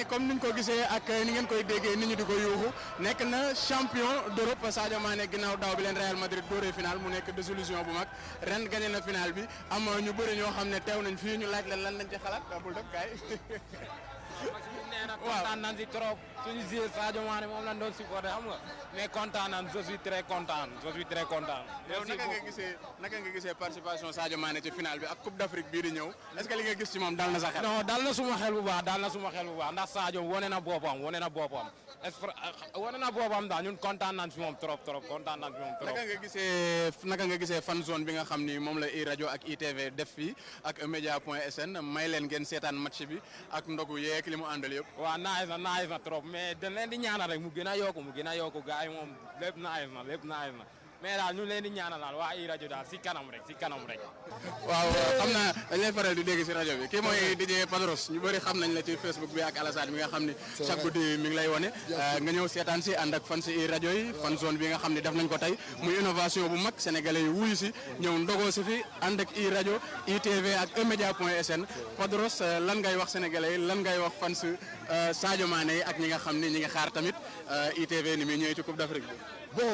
comme niñ ko gisee ak ni ngeen koy déggee nit ñi di ko yuuxu nekk na champion d'Europe Sadio Mané ginnaaw daaw bi leen Real Madrid dóoree final mu nekk désillusion bu mag ren gagné na final bi am ñu bëri ñoo xam ne teew nañ fii ñu laaj leen lan lañ ci xalaat bul def kaay. waaw kontaan nañ si trop suñu joueur Sadio Mané moom lañ doon supporter xam nga mais kontaan nañ je suis très content. yow naka nga gisee participation Sadio Mané ci final bi ak Coupe d'Afrique bii di ñëw est-ce que li nga gis ci moom dal na sa xel. non dal na suma xel bu baax ndax Sadio wane na boppam wane na boppam daal ñun kontaan nañ si moom trop kontaan nañ si moom trop. naka nga gisee fan zone bi nga xam ni moom la iRadio ak ITV def fii ak Media.sn may leen ngeen seetaan match bi ak ndogu yeeg li mu àndal yëpp. waaw naaj na trop mais dañ leen di ñaanal rek mu gën a yokku gars yi moom lépp naaj na mais daal ñu leen di ñaanal daal waa iRadio daal si kanam rek. waaw xam naa dañ lay faral di dégg si rajo bi kii mooy DJ Padros ñu bëri xam nañ la ci Facebook bi ak Alassane bi nga xam ni chaque guddi mi ngi lay wone nga ñëw seetaan si ànd ak fan si iRadio yi fan zone bi nga xam ni def nañ ko tey muy innovation bu mag sénégalais yi wuyu si ñëw ndogoo si fi ànd ak iRadio ITV ak eMedia.sn Padros lan ngay wax sénégalais yi lan ngay wax fan si Sadio Mané yi ak ñi nga xam ni ñi nga xaar tamit ITV ni muy ñëwee ci Coupe d'Afrique bi. bon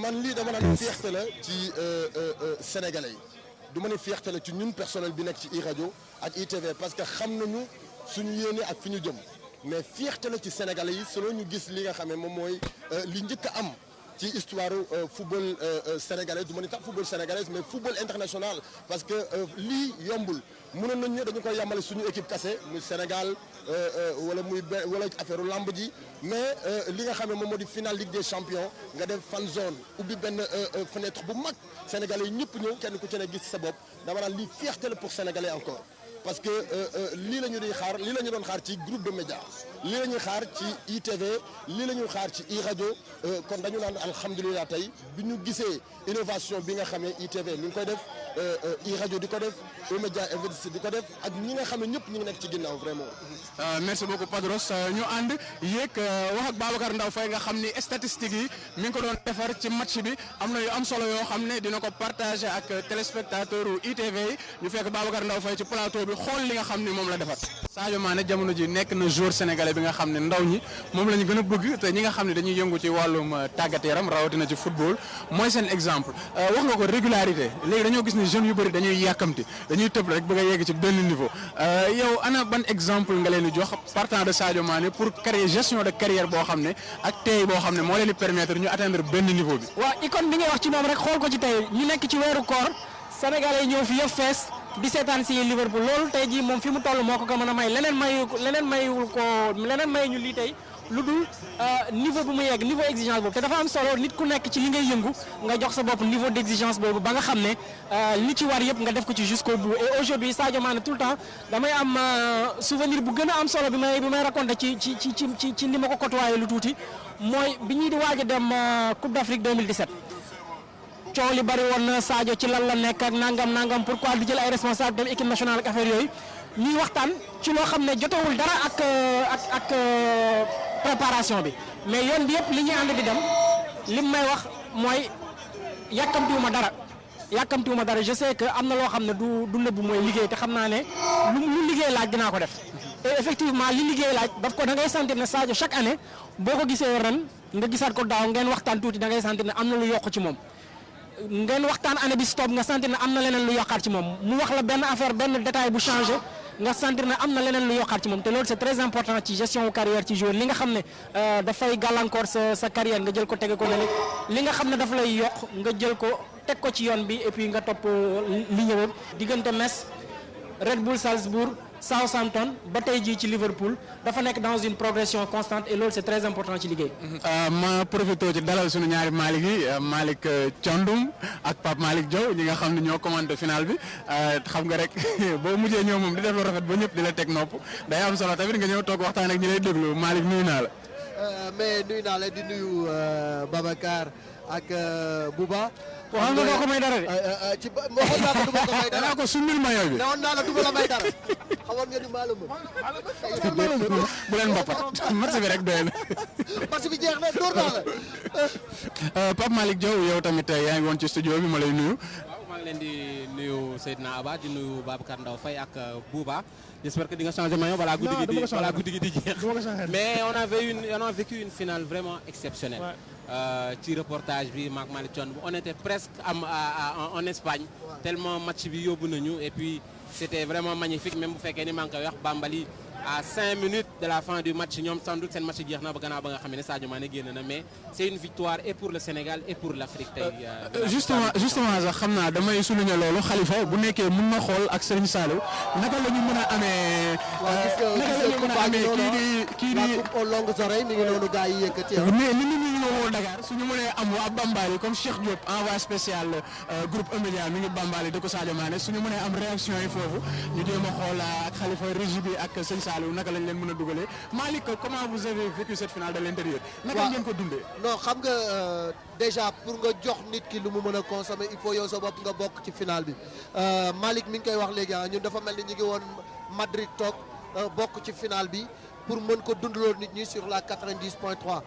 man lii dama naan fierté la ci sénégalais yi du ma ne fierté la ci ñun personnel bi nekk ci iRadio ak ITV parce que xam nañu suñu yéene ak fi ñu jëm mais fierté la ci sénégalais yi selon ñu gis li nga xam ne moom mooy li njëkk a am ci histoire football sénégalais du ma ne tax football sénégalais mais football international parce que lii yombul mënoon nañu ne dañu koy yamale suñu équipe kase muy Sénégal wala affaire lamb ji mais li nga xam ne moom moo di finale Ligue des Champions nga def fan zone ubbi benn fenêtre bu mag sénégalais yi ñëpp ñëw kenn ku ci ne gis sa bopp dama naan lii fierté la pour sénégalais encore parce que lii la ñu doon xaar ci groupe de médias lii la ñuy xaar ci ITV lii la ñuy xaar ci iRadio kon dañu naan alhamdulilah tey bi ñu gisee innovation bi nga xam ne ITV mi ngi koy def iRadio di ko def eMedia Invest di ko def ak ñi nga xam ne ñëpp ñu ngi nekk ci ginnaaw vraiment. merci beaucoup Padros ñu ànd yéeg wax ak Babacar Ndaw Faye nga xam ni statistiques yi mi ngi ko doon defar ci match bi am na yu am solo yoo xam ne dina ko partager ak téléspectateur u ITV yi ñu fekk Babacar Ndaw Faye ci plateau bi xool li nga xam ni moom la defar. Sadio Mané jamono ji nekk na joueur sénégalais bi nga xam ne ndaw ñi moom la ñu gën a bëgg te ñi nga xam ne dañuy yëngu ci wàllum tàggat yaram rawatina ci football mooy seen exemple wax nga ko régularité léegi dañoo gis ne jeunes yu bëri dañuy yàkkamti dañuy tëb rek bëgg a yegg ci benn niveau yow ana ban exemple nga leen di jox partant de Sadio Mané pour gestion de carrière boo xam ne ak tey boo xam ne moo leen di permettre ñu atteindre benn niveau bi. waaw icône bi ngay wax ci moom rek xool ko ci tey ñu nekk ci weeru koor sénégalais yi ñëw fi yëpp fees di seetaan si Liverpool loolu tey jii moom fi mu toll moo ko mën a may leneen may ñu lii tey lu dul niveau bu mu yegg niveau exigence boobu te dafa am solo nit ku nekk ci li ngay yëngu nga jox sa bopp niveau d'exigence boobu ba nga xam ne li ci war yëpp nga def ko ci jusqu'au bout et aujourd'hui Sadio Mané tout le temps damay am souvenir bu gën a am solo bi may raconter ci ni ma ko côtoyé lu tuuti mooy bi ñuy di waaj a dem Coupe d'Afrique 2017 coow li bari woon na Sadio ci lan la nekk ak nangam pourquoi di jël ay responsable dem équipe nationale ak affaire yooyu ñuy waxtaan ci loo xam ne jotewul dara ak préparation bi mais yoon bi yëpp li ñuy ànd di dem lim may wax mooy yàkkamtiwuma dara je sais que am na loo xam ne du nëbbu mooy liggéey te xam naa ne lu liggéey laaj dinaa ko def et effectivement li liggéey laaj daf ko da ngay sentir ne Sadio chaque année boo ko gisee ren nga gisaat ko daaw ngeen waxtaan tuuti da ngay sentir ne am na lu yokk ci moom ngeen waxtaan année bi stop nga sentir ne am na leneen lu yokkaat ci moom mu wax la benn affaire benn détail bu changé nga sentir ne am na leneen lu yokkaat ci moom te loolu c'est très important ci gestion carrière ci joueur li nga xam ne dafay gàllankoor sa carrière nga jël ko tege ko ne li nga xam ne daf lay yokk nga jël ko teg ko ci yoon bi et puis nga topp li ñëwoon diggante Metz Red Bull Salzbourg Southampton ba tey jii ci Liverpool dafa nekk dans une progression constante et loolu c'est très important ci liggéey. ma profité ci dalal suñu ñaari Malick yi Malick Thiandoum ak Pape Malick Diaw ñi nga xam ne ñoo commenté final bi xam nga rek boo mujjee ñëw moom di def lu rafet ba ñëpp di la teg nopp day am solo tamit nga ñëw toog waxtaan ak ñi lay déglu Malick nuyu naa la. mais nuyu naa la di nuyu Babacar ak Bouba. waaw nga doo ko may dara de. ci waxoon naa ko du ma ko may dara. danaa ko sumbil maillot bi. newoon naa la du ma la may dara. xamoon nga ni maa la mën. bu leen mboppat match bi rek doy na. match bi jeex na door naa la. Pape Malick Diaw yow tamit yaa ngi woon ci studio bi ma lay nuyu. ngi leen di nuyu Seydina Aba di nuyu Babacar Ndaw Faye ak Bouba j'espère que di nga changer maillot balaa guddi gi di jeex mais on a vécu une finale vraiment exceptionnelle ci reportage bi maak Malick Thion on était presque en Espagne tellement match bi yóbbu nañu et puis c'était vraiment magnifique même bu fekkee ni maa ngi koy wax Bambali à 5 minutes de la fin du match ñoom sans doute seen match jeex na ba gannaaw ba nga xam ne Sadio Mané génn na mais c'est une victoire et pour le Sénégal et pour l'Afrique tey. justement sax xam naa damay souligner loolu Khalifa bu nekkee mën na xool ak Serigne Saliou naka la ñu mën a amee. naka la ñu mën a amee kii di coupe aux longues oreilles mi ngi noonu gars yi yëkkati. mais ni ñu ñëwoo Dakar suñu mënee am waa Bambali comme Cheikh Diop envoyé spécial groupe E-Media mi ngi Bambali de ko Sadio Mané suñu mënee am réaction yi foofu ñu jéem a xool ak Khalifa régie bi ak Serigne Saliou naka lañ leen mën a dugalee Malick comment vous avez vécu cette finale de l'intérieur. naka ngeen ko dundee. non xam nga déjà pour nga jox nit ki lu mu mën a consommer il faut yow sa bopp nga bokk ci finale bi Malick mi ngi koy wax léegi ñun dafa mel ni ñu ngi woon Madrid toog bokk ci finale bi pour mën ko dundaloo nit ñi sur la 90.3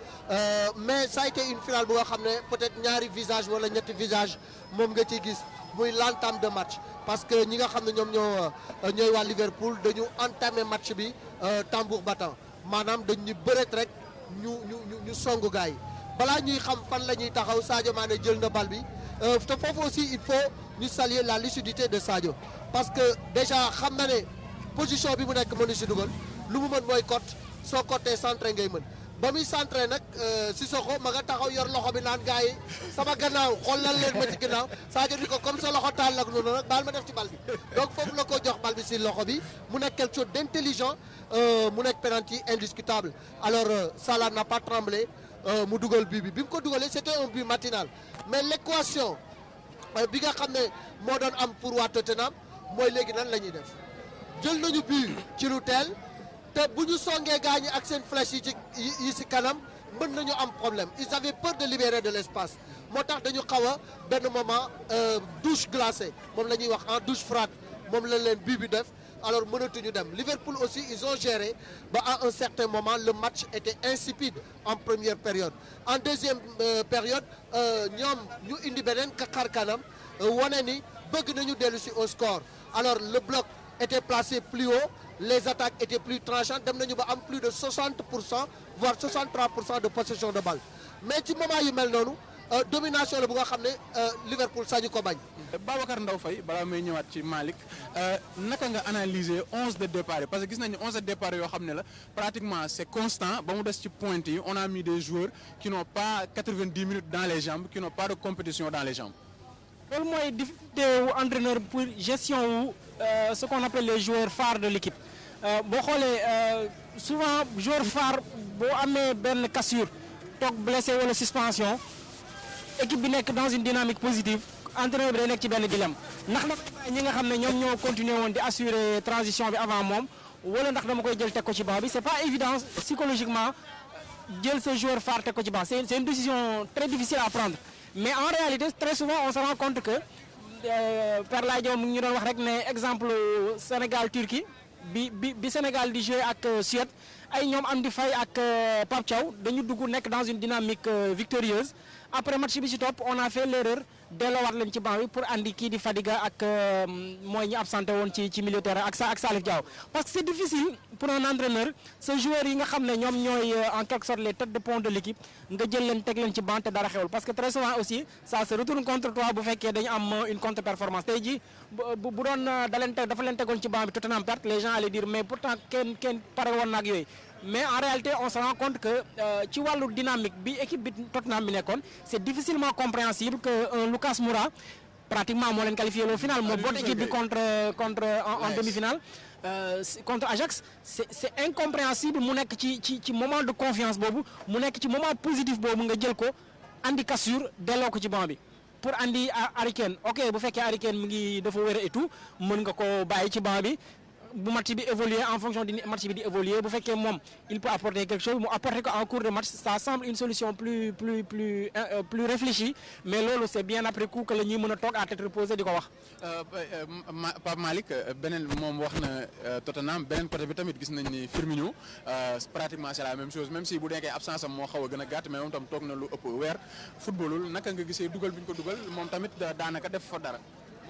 mais ça a été une finale bu nga xam ne peut-être ñaari visage wala ñetti visage moom nga ciy gis muy l'entame de match parce que ñi nga xam ne ñoom ñooy waa Liverpool dañu entamé match bi tambour battant maanaam dañ ñu bëreet rek ñu songu gars yi balaa ñuy xam fan la ñuy taxaw Sadio Mané jël na bal bi te foofu aussi il faut ñu saluer la lucidité de Sadio parce que déjà xam na ne position bi mu nekk mënu si dugal lu mu mën mooy cote soo cotee centré ngay mën ba muy centré nag Sissoko ma nga taxaw yor loxo bi naan gars yi sama gannaaw xoolal leen ma ci gannaaw Sadio di ko comme sa loxo taal ak noonu nag baal ma def ci bal bi donc foofu la ko jox bal bi si loxo bi mu nekk quelque chose d'intelligent mu nekk penalty indiscutable alors Salah n'a pas tremblé mu dugal bi mu ko dugalee c'était un but matinal mais l'équation bi nga xam ne moo doon am pour waa Tottenham mooy léegi nan la ñuy def jël nañu but ci lu teel te bu ñu songee gaañi ak seen flèche yi ci kanam mën nañu am problème ils avaient peur de libérer de l'espace moo tax dañu xaw a benn moment douche glacée moom la ñuy wax en douche froide moom la leen bi def alors mënatuñu dem Liverpool aussi ils ont géré ba à un certain moment le match était insipide en première période en deuxième période ñoom ñu indi beneen xar kanam wane ni bëgg nañu dellu ci au score alors le bloc était placé plus haut les attaques étaient plus tranchantes dem nañu ba am plus de 60% voire 63% de possession de balle mais ci moment yu mel noonu domination la bu nga xam ne Liverpool sañu ko bañ. Babacar Ndaw Faye balaa may ñëwaat ci Malick naka nga analyser 11 de départ yi parce que gis nañu 11 de départ yoo xam ne la pratiquement c'est constant ba mu des ci pointe yi on a mis des joueurs qui n'ont pas 90 minutes dans les jambes qui n'ont pas de compétition dans les jambes. loolu mooy difficulté wu entraîneur pour gestion wu ce qu'on appelle les joueurs phares de l'équipe boo xoolee souvent joueur phare boo amee benn cassure toog blessé wala suspension équipe bi nekk dans une dynamique positive entraîneur bi day nekk ci benn dilemme ndax dama bàyyi ñi nga xam ne ñoom ñoo continuer woon di assurer transition bi avant moom wala ndax dama koy jël teg ko ci banc bi c'est pas évident psychologiquement jël ce joueur phare teg ko ci banc c'est une décision très difficile à prendre mais en réalité très souvent on se rend compte que Père Laye Diaw mu ngi ñu doon wax rek ne exemple Sénégal Turquie bi Sénégal di jouer ak Suède ay ñoom Amdi Faye ak Pape Thiaw dañu dugg nekk dans une dynamique victorieuse après match bi ci topp on a fait l'erreur delloowaat leen ci banc bi pour andi kii di Fadiga ak mooy ñi absenté woon ci milieu terrain ak Salif Diao parce que c'est difficile pour un entraîneur ce joueur yi nga xam ne ñoom ñooy en quelque sorte les têtes de pont de l'équipe nga jël leen teg leen ci banc te dara xewul parce que très souvent aussi ça se retourne contre toi bu fekkee dañu am une contre performance tey jii bu doon dafa leen tegoon ci banc bi Tottenham perte les gens allaient dire mais pourtant kenn pare woon na ak yooyu mais en réalité on se rend compte que ci wàllu dynamique bi équipe bi Tottenham bi nekkoon c'est difficilement compréhensible que un Lucas Moura pratiquement moo leen qualifié au final moo boot équipe bi contre en demi-finale contre Ajax c'est incompréhensible mu nekk ci moment de confiance boobu mu nekk ci moment positif boobu nga jël ko andi cassure delloo ko ci banc bi pour andi Harry Kane ok bu fekkee Harry Kane mu ngi dafa wér et tout mën nga ko bàyyi ci banc bi bu match bi évoluer en fonction du match bi di évoluer bu fekkee moom il peut apporter quelque chose mu apporter ko en cours de match ça semble une solution plus réfléchie mais loolu c'est bien après coup que la ñuy mën a toog à tête reposée di ko wax. Pape Malick beneen moom wax na Tottenham beneen côté bi tamit gis nañ ni Firmino pratiquement c'est la même chose même si bu nekkee absence am moo xaw a gën a gàtt mais moom tam toog na lu ëpp weer footballul naka nga gisee dugal bi ñu ko dugal moom tamit daanaka def fa dara.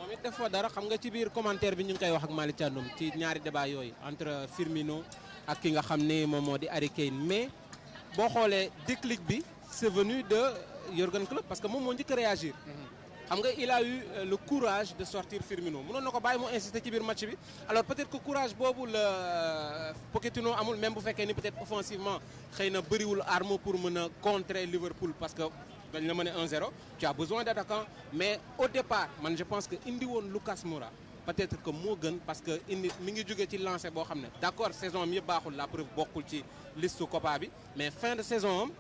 moom it def fa dara xam nga ci biir commentaire bi ñu ngi koy wax ak Malick Thiandoum ci ñaari débat yooyu entre Firmino ak ki nga xam ne moom moo di Harry Kane mais boo xoolee déclic bi c'est venu de Jürgen Klopp parce que moom moo njëkk a réagir. xam nga il a eu le courage de sortir Firmino mënoon na ko bàyyi mu insister ci biir match bi alors peut-être que courage boobu la Pochettino amul même bu fekkee ni peut-être offensivement xëy na bëriwul arme pour mën a contrer Liverpool parce que dañ la mën a 1-0 tu as besoin d'attaquant mais au départ man je pense que indi woon Lucas Moura peut-être que moo gën parce que indi mi ngi jóge ci lancé boo xam ne d'accord saison am yëpp baaxul la preuve bokkul ci liste Copa bi mais fin de saison am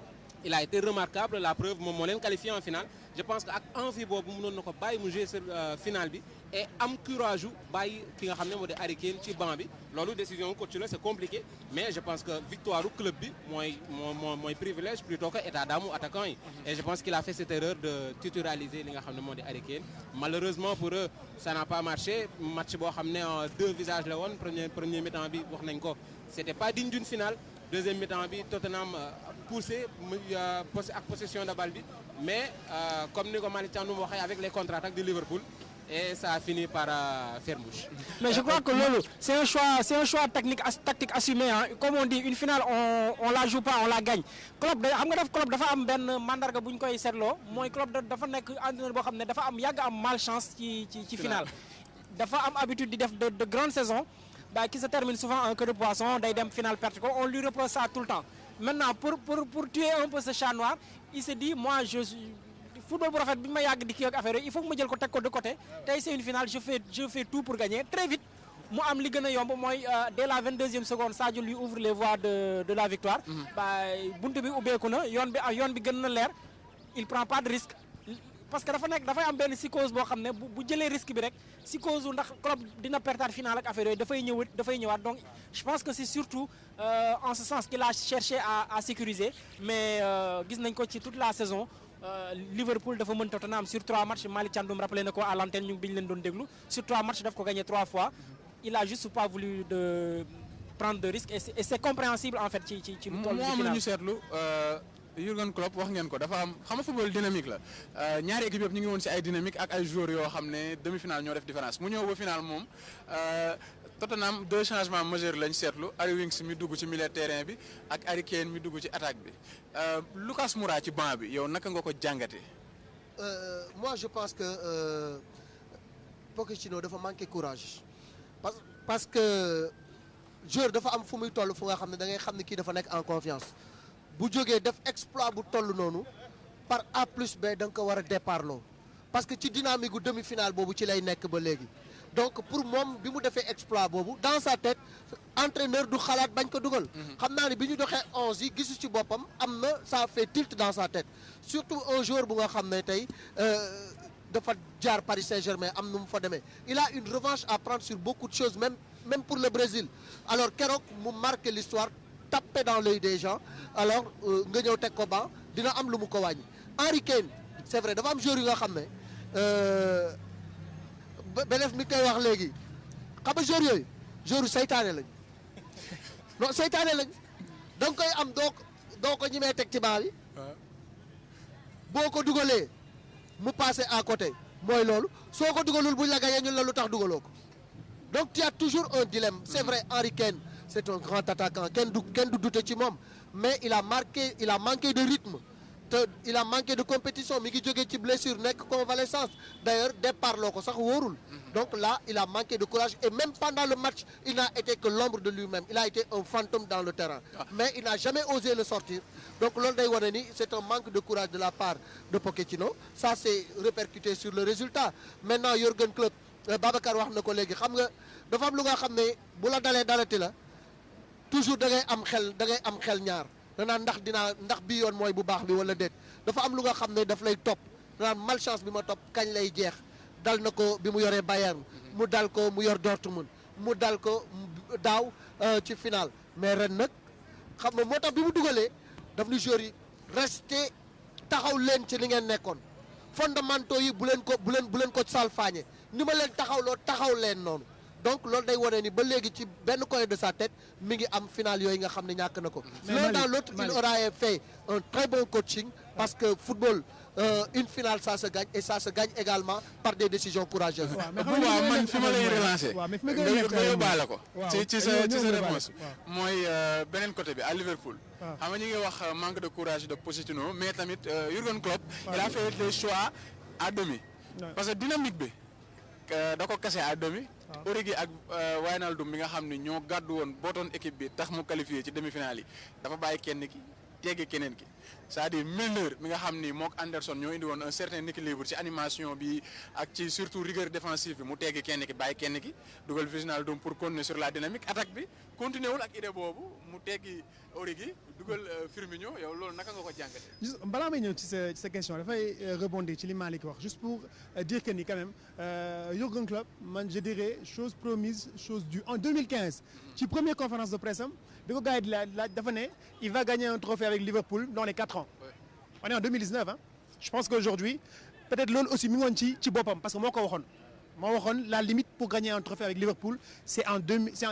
il a été remarquable la preuve moom moo leen qualifié en finale je pense que ak envie boobu mënoon na ko bàyyi mu jouer sur finale bi et am courage yu bàyyi ki nga xam ne moo di Harry Kane ci banc bi loolu décision coach la c'est compliqué mais je pense que victoire u club bi mooy privilège plutôt que état d'âme attaquant yi et je pense qu'il a fait cette erreur de titulariser li nga xam ne moo di Harry Kane malheureusement pour eux ça n'a pas marché match boo xam ne en deux visages la woon premier mi-temps bi wax nañ ko c'était pas digne d'une finale deuxième mi-temps bi Tottenham poussé ak possession de balle bi mais comme ni ko Malick Thiandoum waxee avec les contre-attaques de Liverpool et ça a fini par faire mouche. Mais je crois que loolu c'est un choix tactique assumé hein. Comme on dit une finale on la joue pas on la gagne Klopp xam nga Klopp dafa am benn mandarga bu ñu koy seetloo mooy Klopp dafa nekk entraîneur boo xam ne dafa am yàgg am malchance ci finale dafa am habitude di def de grandes saisons qui se termine souvent en queue de poisson day dem finale perte ko on lui reproche ça tout le temps maintenant pour tuer un peu ce chat noir il s'est dit moi je suis football bu rafet bi ma yàgg di kii ak affaire il faut que ma jël ko teg ko de côté tey c'est une finale je fais tout pour gagner très vite mu am li gën a yomb mooy dès la 22e seconde Sadio lui ouvre les voies de la victoire buntu bi ubbeeku na yoon bi gën na leer il prend pas de risque parce que dafay am benn psychose boo xam ne bu jëlee risque bi rek psychose ndax Klopp dina pertaat final ak affaire yooyu dafay ñëwaat donc je pense que c'est surtout en ce sens qu'il a cherché à sécuriser mais gis nañ ko ci toute la saison Liverpool dafa mën Tottenham sur 3 matchs Malick Thiandoum rappelé na ko à l'antenne ñu bi ñu leen doon déglu sur 3 matchs daf ko gagné 3 fois il a juste pas voulu de prendre de risques et c'est compréhensible en fait ci lu toll ci final ñu seetlu Jürgen Klopp wax ngeen ko dafa am xam nga football dynamique la ñaari équipe yëpp ñu ngi woon ci ay dynamique ak ay joueurs yoo xam ne demi-finale ñoo def différence mu ñëw ba final moom Tottenham 2 changements majeurs lañ seetlu Harry Winks mi dugg ci milieu terrain bi ak Harry Kane mi dugg ci attaque bi Lucas Moura ci banc bi yow naka nga ko jàngatee. Moi je pense que Pochettino dafa manqué courage parce que joueur dafa am fu muy toll fu nga xam ne da ngay xam ne kii dafa nekk en confiance bu jógee def exploit bu toll noonu par A plus B da nga ko war a départ loo parce que ci dynamique gu demi-finale boobu ci lay nekk ba léegi donc pour moom bi mu defee exploit boobu dans sa tête entraîneur du xalaat bañ ko dugal. xam naa ne bi ñu doxee 11 yi gisu ci boppam am na ça fait tilt dans sa tête surtout un joueur bu nga xam ne tey dafa jaar Paris Saint-Germain am nu mu fa demee il a une revanche à prendre sur beaucoup de choses même pour le Brésil alors keroog mu marqué l'histoire tapé dans l'œil des gens alors nga ñëw teg ko ba dina am lu mu ko wàññi. Harry Kane c'est vrai dafa am joueur yu nga xam ne beneen mi koy wax léegi xam nga joueur yooyu joueur saytaane lañ non saytaane lañ da nga koy am doo ko ñimee teg ci baa bi boo ko dugalee mu passé à côté mooy loolu soo ko dugalul buñ la gañee ñun la lu tax dugaloo ko donc tu as toujours un dilemme c'est vrai Harry Kane c'est un grand attaquant kenn du douter ci moom mais il a manqué de rythme te il a manqué de compétition mi ngi jógee ci blessure nekk convalescence d'ailleurs départ loo ko sax wóorul donc là il a manqué de courage et même pendant le match il n'a été que l'ombre de lui-même il a été un fantôme dans le terrain mais il n'a jamais osé le sortir donc loolu day wane ni c'est un manque de courage de la part de Pochettino ça s'est répercuté sur le résultat maintenant Jürgen Klopp Babacar wax na ko léegi xam nga dafa am lu nga xam ne bu la dalee dalati la toujours da ngay am xel ñaar danaan ndax bii yoon mooy bu baax bi wala déet dafa am lu nga xam ne daf lay topp danaan malchance bi ma topp kañ lay jeex dal na ko bi mu yoree Bayern mu dal ko mu yor Dortmund mu dal ko daaw ci final mais ren nag xam nga moo tax bi mu dugalee daf ni joueurs yi resté taxaw leen ci li ngeen nekkoon fondamentaux yi bu leen ko salfaañe ni ma leen taxaw leen noonu donc loolu day wane ni ba léegi ci benn coin de sa tête mi ngi am final yooyu nga xam ne ñàkk na ko. l'un dans l'autre il aura fait un très bon coaching parce que football une finale ça se gagne et ça se gagne également par des décisions courageuses. waaw man fi ma lay relancer. nga yóbbaale ko. ci sa réponse mooy beneen côté bi à Liverpool. xam nga ñu ngi wax manque de courage de Pochettino mais tamit Jürgen Klopp il a fait des choix à demi. parce que dynamique bi da ko kase à demi. Origi ak Wijnaldum bi nga xam ne ñoo gàddu woon bootoon équipe bi tax mu qualifié ci demi-finale yi dafa bàyyi kenn ki teggi keneen ki c'est-à-dire Milner mi nga xam ni mook Anderson ñoo indi woon un certain équilibre ci animation bi ak ci surtout rigueur défensive bi mu teggi kenn ki bàyyi kenn ki dugal Wijnaldum pour continuer sur la dynamique attaque bi continuer wul ak idée boobu mu teggi Origi dugal Firmino yow loolu naka nga ko jàngatee. juste balaa may ñëw ci sa question dafay rebondir ci li Malick wax juste pour dire que ni quand même Jürgen Klopp man je dirais chose promise chose due en 2015 ci première conférence de presse am bi ko gars yi di laaj dafa ne il va gagner un trophée avec Liverpool dans les 4 ans. On est en 2019 hein. Je pense qu'aujourd'hui peut-être loolu aussi mi ngi woon ci boppam parce que moo ko waxoon la limite pour gagner un trophée avec Liverpool c'est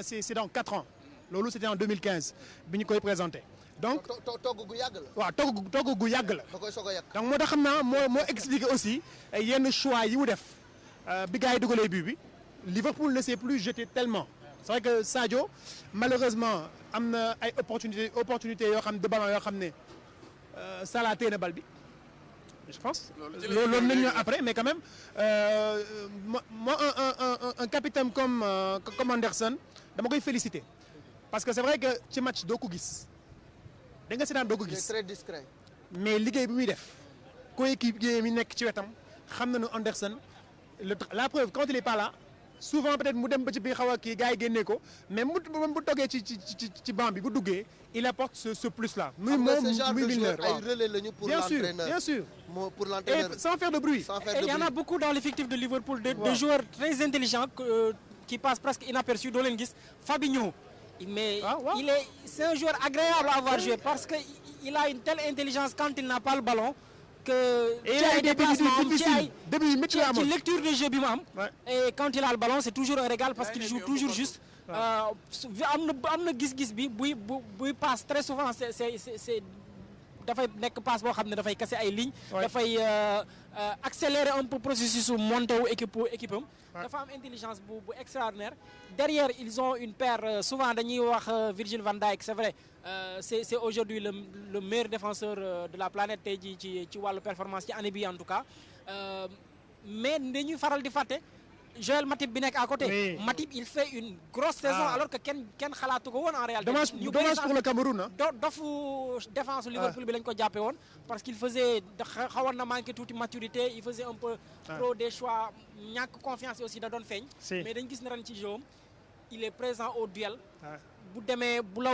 c'est dans 4 ans. loolu c'était en 2015 bi ñu koy présenté donc togg gu yàgg la. waaw togg gu yàgg la. da koy soog a yàgg. donc moo tax xam naa moo expliqué aussi yenn choix yi mu def bi gars yi dugalee but bi Liverpool ne s'est plus jeté tellement. c'est vrai que Sadio malheureusement am na ay opportunités yoo xam de ballon yoo xam ne Salah téye na bal bi je pense. loolu nañ ñëw après mais quand même moi un capitaine comme Anderson dama koy féliciter. parce que c'est vrai que ci match doo ko gis da nga seetaan doo ko gis. c'est très discret. mais liggéey bi muy def coéquipier mi nekk ci wetam xam nañu Anderson la preuve quand il est pas là souvent peut-être mu dem ba ci biir xaw a kii gars yi génnee ko mais bu toggee ci banc bi bu duggee il apporte ce plus là. muy moom muy Milner ay relais lañu pour l'entraîneur. bien sûr pour l'entraîneur. et sans faire de bruit. Et il y en a beaucoup dans l'effectif de Liverpool de joueurs très intelligents qui passent presque inaperçus doo leen gis Fabinho. mais c'est un joueur agréable à avoir joué parce que il a une telle intelligence quand il n'a pas le ballon que ci ay déplacement ci lecture de jeu bi mu am et quand il a le ballon c'est toujours un régal parce qu'il joue toujours juste am na gis-gis bi buy passe très souvent c'est dafay nekk passe boo xam ne dafay casser ay lignes dafay accélérer un peu processus su monté wu équipe am dafa am intelligence bu extraordinaire derrière ils ont une paire souvent dañuy wax Virgil van Dijk c'est vrai c'est aujourd'hui le meilleur défenseur de la planète tey jii ci wàllu performance ci année bi en tout cas mais dañuy faral di fàtte Joël Matip bi nekk à côté. Oui. Matip il fait une grosse saison alors que kenn xalaatu ko woon en réalité. dommage pour le Cameroun ah. dofu défense Liverpool bi lañ ko jàppee woon parce qu'il faisait xawoon na manqué tuuti maturité il faisait un peu trop des choix ñàkk confiance aussi da doon feeñ. mais dañ gis ne ren ci jeu il est présent au duel. bu demee bu la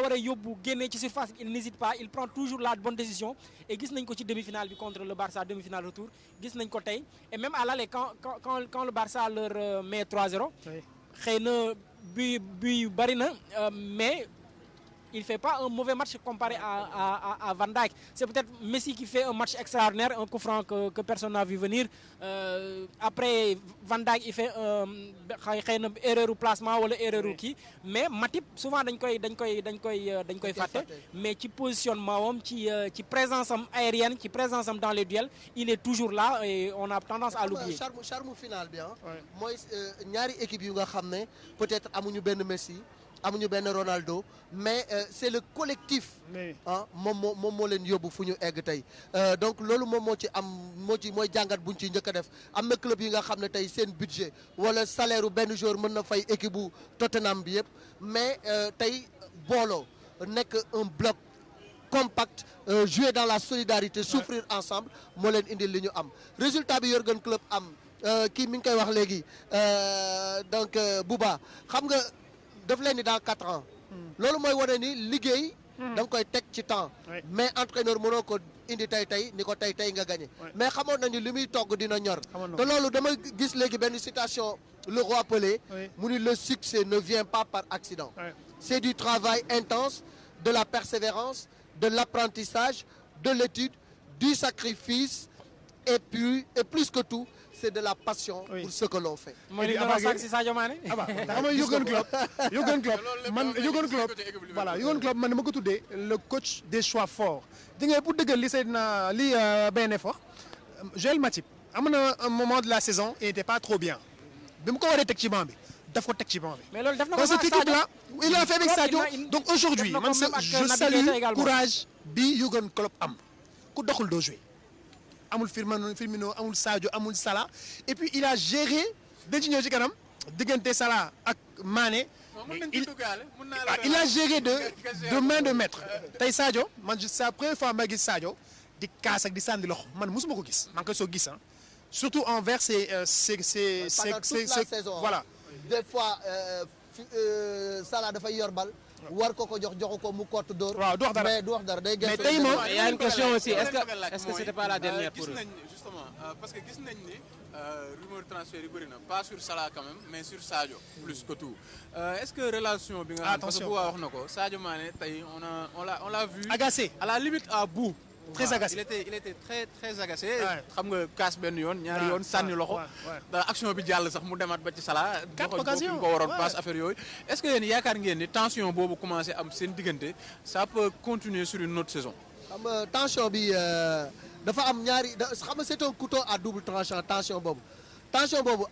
waree yóbbu génnee ci surface il n'hésite pas il prend toujours la bonne décision et gis nañ ko ci demi-finale bi contre le Barça demi-finale retour gis nañ ko tey et même à l'aller quand le Barça leur met 3-0 xëy na bi bari na mais il fait pas un mauvais match comparé à Van Dijk. C'est peut-être Messi qui fait un match extraordinaire, un coup franc que personne n'a vu venir. Après Van Dijk il fait xëy na erreur ou placement wala erreur ou kii mais Matip souvent dañ koy fàtte mais ci positionnement am ci présence am aérienne ci présence am dans les duels il est toujours là et on a tendance à l'oublier. charme final bi mooy ñaari équipe yu nga xam ne peut-être amuñu benn Messi amuñu benn Ronaldo mais c'est le collectif moom moo leen yóbbu fu ñu egg tey donc loolu moom mooy jàngat buñ ci njëkk a def am na club yi nga xam ne tey seen budget wala salaire u benn joueur mën na fay équipe bu Tottenham bi yëpp mais tey booloo nekk un bloc compact jouer dans la solidarité souffrir ensemble moo leen indil li ñu am résultat bi Jürgen Klopp am kii mi ngi koy wax léegi donc Bouba xam nga daf leen ni dans 4 ans loolu mooy wane ni liggéey da nga koy teg ci temps mais entraîneur mënoo ko indi tey ni ko tey nga gagné mais xamoon nañu li muy togg dina ñor te loolu dama gis léegi benn citation le roi Pelé mu ni le succès ne vient pas par accident c'est du travail intense de la persévérance de l'apprentissage de l'étude du sacrifice et plus que tout c'est de la passion pour ce que l'on fait. mooy li nga wax sànq si Sadio Mané. xam nga Jürgen Klopp voilà Jürgen Klopp man dama ko tuddee le coach des choix forts di nga pour dëggal li Seydina li BNF wax Joël Matip am na un moment de la saison il n'était pas trop bien bi mu ko waree teg ci banc bi daf ko teg ci banc bi. mais loolu def na ko dans cette équipe là il l'a fait avec Sadio donc aujourd'hui man je salue courage bi Jürgen Klopp am ku doxul doo jouer amul Firmino amul Sadio amul Salah et puis il a géré dañ ci ñëw ci kanam diggante Salah ak Mané. il a géré de main de maître tey Sadio man c'est la première fois ma gis Sadio di kaas ak di sànni loxo man mosuma ko gis maa ngi koy soo gis surtout envers pendant toute la saison voilà. des fois Salah dafay yor bal war ko joxu ko mu kott dóor. waaw du wax dara mais du wax dara day gëstu. mais tey moom il y a une question aussi est-ce que c'était pas la dernière pour gis nañ justement parce que gis nañ ni rumeur transfert yi bëri na pas sur Salah quand même mais sur Sadio plus que tout est-ce que relation bi nga xam parce que bu wax na ko Sadio Mané tey on l'a vu agacé à la limite à bout très agacé il était très agacé xam nga kaas benn yoon ñaari yoon sànni loxo action bi jàll sax mu demaat ba ci Salah joxoñ ko waroon passe affaire yooyu est-ce que yéen yaakaar ngeen ni tension boobu commencé am seen diggante ça peut continuer sur une autre saison xam nga tension bi dafa am ñaari xam nga c'est un couteau à double tranchant tension boobu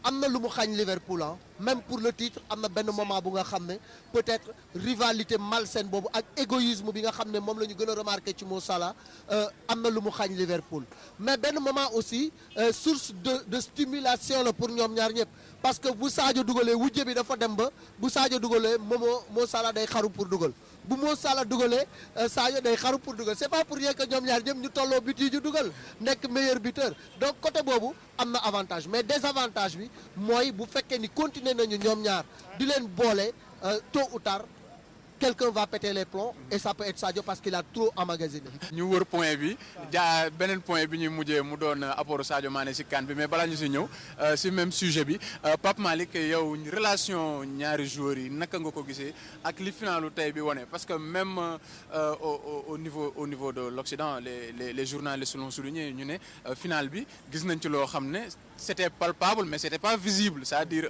am na lu mu xañ Liverpool même pour le titre am na benn moment bu nga xam ne peut-être rivalité malsaine boobu ak égoïsme bi nga xam ne moom la ñu gën a remarqué ci Mo Salah am na lu mu xañ Liverpool mais benn moment aussi source de stimulation la pour ñoom ñaar ñëpp parce que bu Sadio dugalee wujje bi dafa dem ba bu Sadio dugalee Mo Salah day xaru pour dugal bu Mo Salah dugalee Sadio day xaru pour dugal c'est pas pour rien que ñoom ñaar ñëpp ñu tolloo but yi ñu dugal nekk meilleur buteur donc côté boobu am na avantage mais désavantage bi mooy bu fekkee ni continuer nañu ñoom ñaar di leen boole tôt ou tard quelqu'un va péter les plombs et ça peut être Sadio parce qu'il a trop emmagasiné. ñu wër point bi beneen point bi ñuy mujjee mu doon apport Sadio Mané si CAN bi mais balaa ñu si ñëw si même sujet bi Pape Malick yow relation ñaari joueurs yi naka nga ko gisee ak li finalu tey bi wane parce que même au niveau de l'Occident les journalistes l'ont souligné ñu ne final bi gis nañ ci loo xam ne c'était palpable mais c'était pas visible c'est-à-dire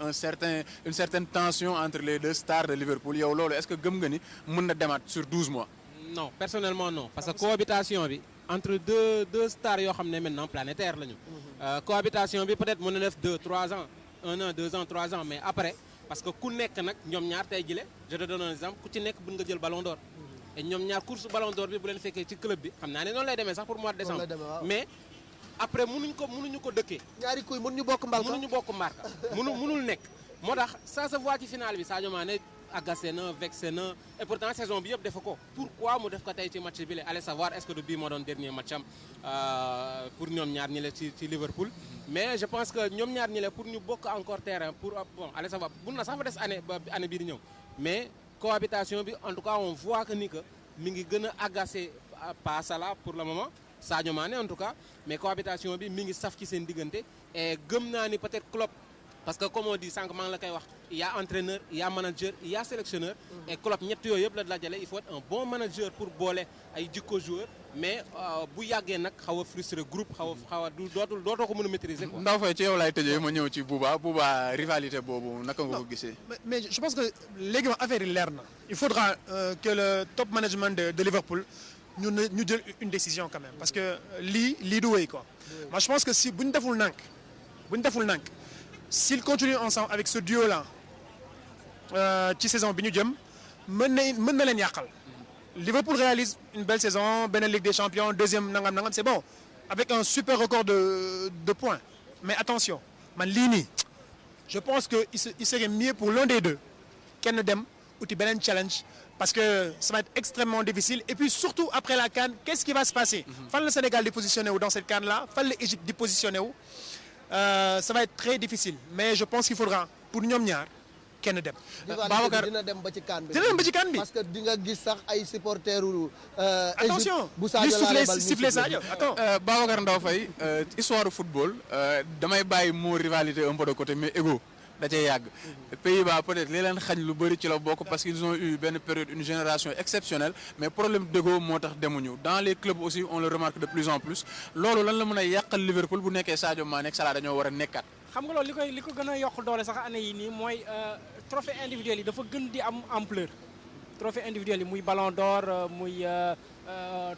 une certaine tension entre les deux stars de Liverpool yow loolu est-ce que gëm nga ni mën na demaat sur 12 mois. non personnellement non parce que cohabitation bi entre deux stars yoo xam ne maintenant planétaires lañu. cohabitation bi peut-être mën na def 2-3 ans 1 an 2 ans 3 ans mais après parce que ku nekk nag ñoom ñaar tey jile je te donne un exemple ku ci nekk bëgg nga jël ballon d'or. et ñoom ñaar course ballon d'or bi bu leen fekkee ci club bi xam naa ne noonu lay demee sax pour mois de décembre. mais après mënuñu ko dëkkee. ñaari kuy mënuñu bokk mbarka mënul nekk. moo tax ça se voit ci final bi Sadio Mané agacé na vexé na et pourtant saison bi yëpp defa ko pourquoi mu def ko tey ci match bi la allez savoir est-ce que du bii moo doon dernier match am pour ñoom ñaar ñi la ci Liverpool mais je pense que ñoom ñaar ñi la pour ñu bokk encore terrain pour bon allez savoir mun na sax fa des année bii di ñëw mais cohabitation bi en tout cas on voit que ni que mi ngi gën a agacé pas Salah pour le moment Sadio Mané en tout cas mais cohabitation bi mi ngi saf ci seen diggante et gëm naa ni peut-être Klopp parce que comme on dit sànq maa ngi la koy wax il y a entraîneur il y a manager il y a sélectionneur et Klopp ñett yooyu yëpp la dajale il faut être un bon manager pour boole ay jikko joueur mais bu yàggee nag xaw a frustré groupe xaw a dootoo ko mën a maîtriser quoi. Ndaw Faye ci yow laay tëjee ma ñëw ci Bouba rivalité boobu naka nga ko gisee. mais je pense que léegi moom affaire yi leer na il faudra que le top management de Liverpool ñu jël une décision quand même parce que lii du wéy quoi. moi je pense que si bu ñu deful nànk s'ils continuent ensemble avec ce duo là ci saison bi ñu jëm mën na leen yàqal. Liverpool réalise une belle saison benn Ligue des Champions deuxième nangam c'est bon avec un super record de points mais attention man lii nii je pense que il serait mieux pour l'un des deux kenn dem uti beneen challenge parce que ça va être extrêmement difficile et puis surtout après la CAN qu'est-ce qui va se passer fan la Sénégal di positionné wu dans cette CAN là fan la Égypte di positionné wu ça va être très difficile mais je pense qu'il faudra pour ñoom ñaar kenn dem. Babacar dina dem ba ci CAN bi. dina dem ba ci CAN bi parce que di nga gis sax ay supporteru attention bu Sadio siffler Sadio attends Babacar Ndaw Faye histoire football damay bàyyi moo rivalité un peu de côté mais ego da cee yàgg. Pays-Bas peut-être li leen xañ lu bëri ci la bokk parce qu'ils ont eu benn période une génération exceptionnelle mais problème d'ego moo tax demuñu dans les clubs aussi on le remarque de plus en plus loolu lan la mën a yàqal Liverpool bu nekkee Sadio Mané ak Salah dañoo war a nekkaat. xam nga loolu li ko gën a yokk doole sax année yi nii mooy trophée individuel yi dafa gën di am ampleur. trophée individuel yi muy ballon d'or muy